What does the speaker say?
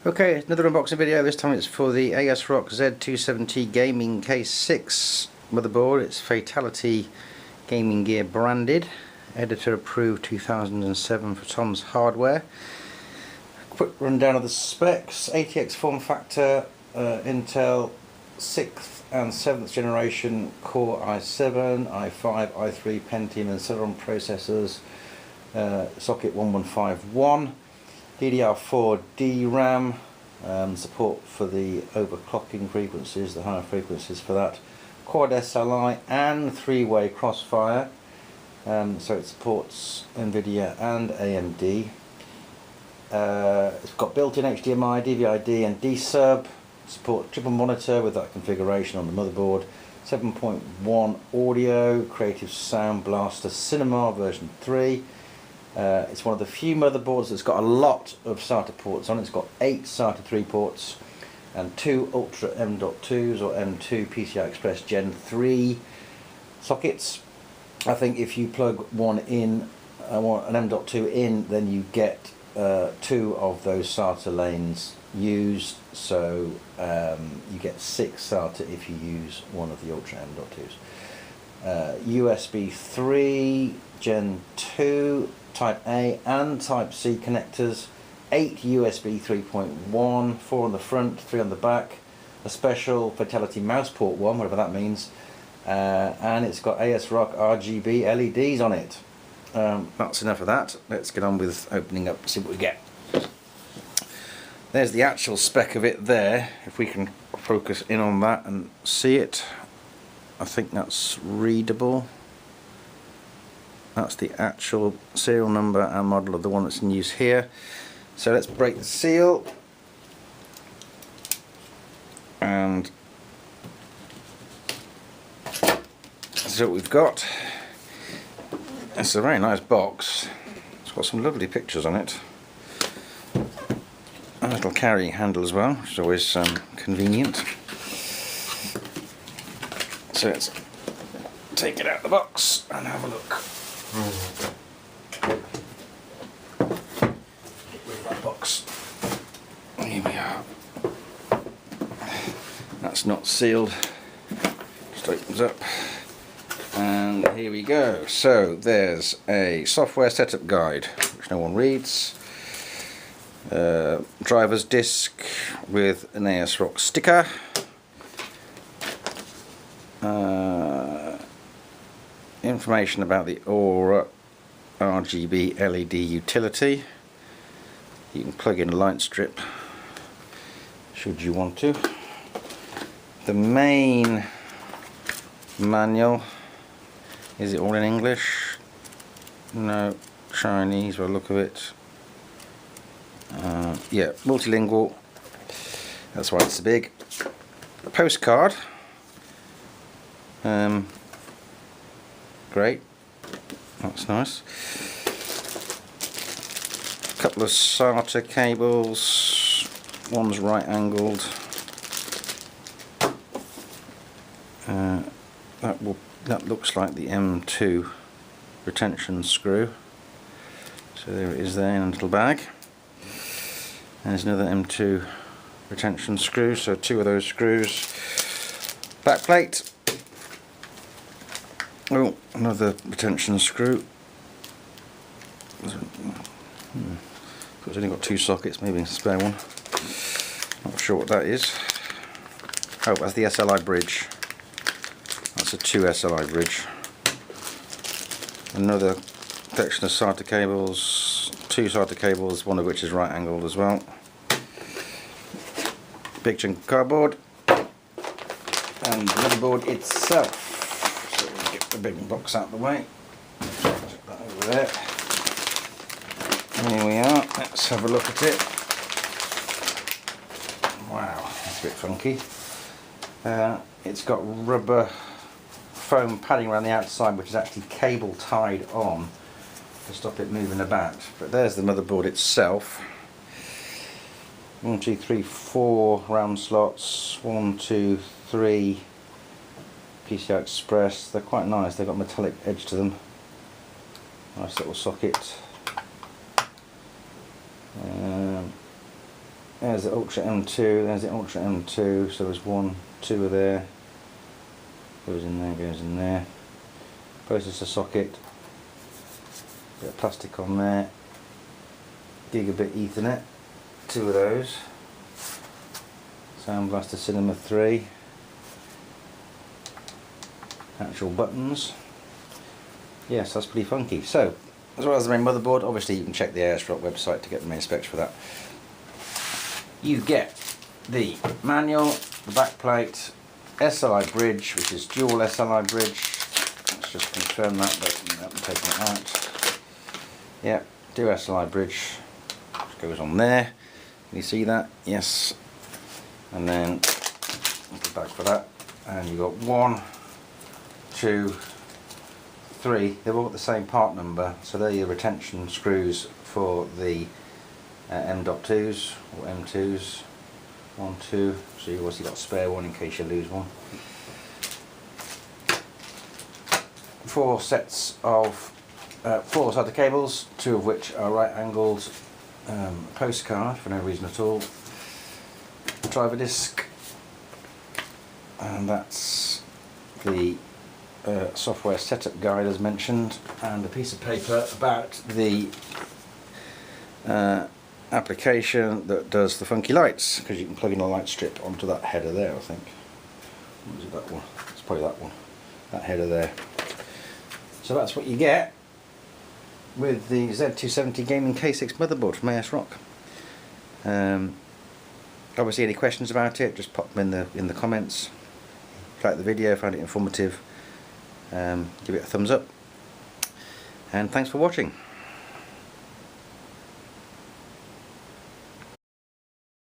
Okay, another unboxing video. This time it's for the ASRock Z270 Gaming K6 motherboard. It's Fatality Gaming Gear branded, editor approved 2007 for Tom's Hardware. Quick rundown of the specs. ATX form factor, Intel 6th and 7th generation Core i7, i5, i3 Pentium and Celeron processors, socket 1151. DDR4 DRAM, support for the overclocking frequencies, the higher frequencies for that. Quad SLI and three-way crossfire, so it supports NVIDIA and AMD. It's got built-in HDMI, DVI-D and D-Sub. Support triple monitor with that configuration on the motherboard. 7.1 audio, Creative Sound Blaster Cinema version 3. It's one of the few motherboards that's got a lot of SATA ports on it. It's got 8 SATA 3 ports and 2 Ultra M.2s or M2 PCI Express Gen 3 sockets. I think if you plug one in, an M.2 in, then you get 2 of those SATA lanes used, so you get 6 SATA if you use one of the Ultra M.2s. USB 3 Gen 2 Type A and Type C connectors, 8 USB 3.1, 4 on the front, 3 on the back, a special Fatality mouse port one, whatever that means, and it's got ASRock RGB LEDs on it. That's enough of that. Let's get on with opening up and see what we get. There's the actual spec of it there, if we can focus in on that and see it. I think that's readable. That's the actual serial number and model of the one that's in use here. So let's break the seal. And this is what we've got. It's a very nice box. It's got some lovely pictures on it. A little carrying handle as well, which is always convenient. So let's take it out of the box and have a look. Get rid of that box. Here we are. That's not sealed. Just opens up. And here we go. So there's a software setup guide, which no one reads. Driver's disc with an ASRock sticker. Information about the Aura RGB LED utility. You can plug in a light strip should you want to. The main manual, is it all in English? No, Chinese by the look of it. Yeah, multilingual, that's why it's so big. A postcard. Great, that's nice. A couple of SATA cables, one's right angled. That looks like the M2 retention screw. So there it is there in a little bag. And there's another M2 retention screw, so 2 of those screws. Back plate. Oh, another retention screw. It's only got 2 sockets, maybe a spare one. Not sure what that is. Oh, that's the SLI bridge. That's a 2 SLI bridge. Another collection of SATA cables, 2 SATA cables, one of which is right angled as well. Big chunk of cardboard. And the motherboard itself. So we'll get the big box out of the way. Put that over there. Here we are. Let's have a look at it. Wow, that's a bit funky. It's got rubber foam padding around the outside, which is actually cable tied on to stop it moving about. But there's the motherboard itself. 1, 2, 3, 4 RAM slots. 1, 2, 3 PCI Express. They're quite nice. They've got metallic edge to them. Nice little socket. There's the Ultra M2, there's the Ultra M2, so there's 1, 2 are there, goes in there, goes in there. Processor socket, bit of plastic on there, gigabit Ethernet, 2 of those. Sound Blaster Cinema 3, actual buttons. Yes, that's pretty funky. So, as well as the main motherboard, obviously you can check the ASRock website to get the main specs for that. You get the manual, the backplate, SLI bridge, which is dual SLI bridge. Let's just confirm that, but I'm taking it out. Yeah, dual SLI bridge, which goes on there. Can you see that? Yes. And then the back for that, and you've got 1, 2, 3. They've all got the same part number, so they're your retention screws for the M.2s or M2s. 1, 2. So you've obviously got a spare one in case you lose one. 4 sets of 4 SATA cables, 2 of which are right-angled postcard for no reason at all. Driver disc, and that's the software setup guide as mentioned, and a piece of paper about the application that does the funky lights, because you can plug in a light strip onto that header there, I think. What is it, that one? It's probably that one, that header there. So that's what you get with the Z270 Gaming K6 motherboard from ASRock. Obviously, any questions about it, just pop them in the comments. If you like the video, found it informative, give it a thumbs up, and thanks for watching.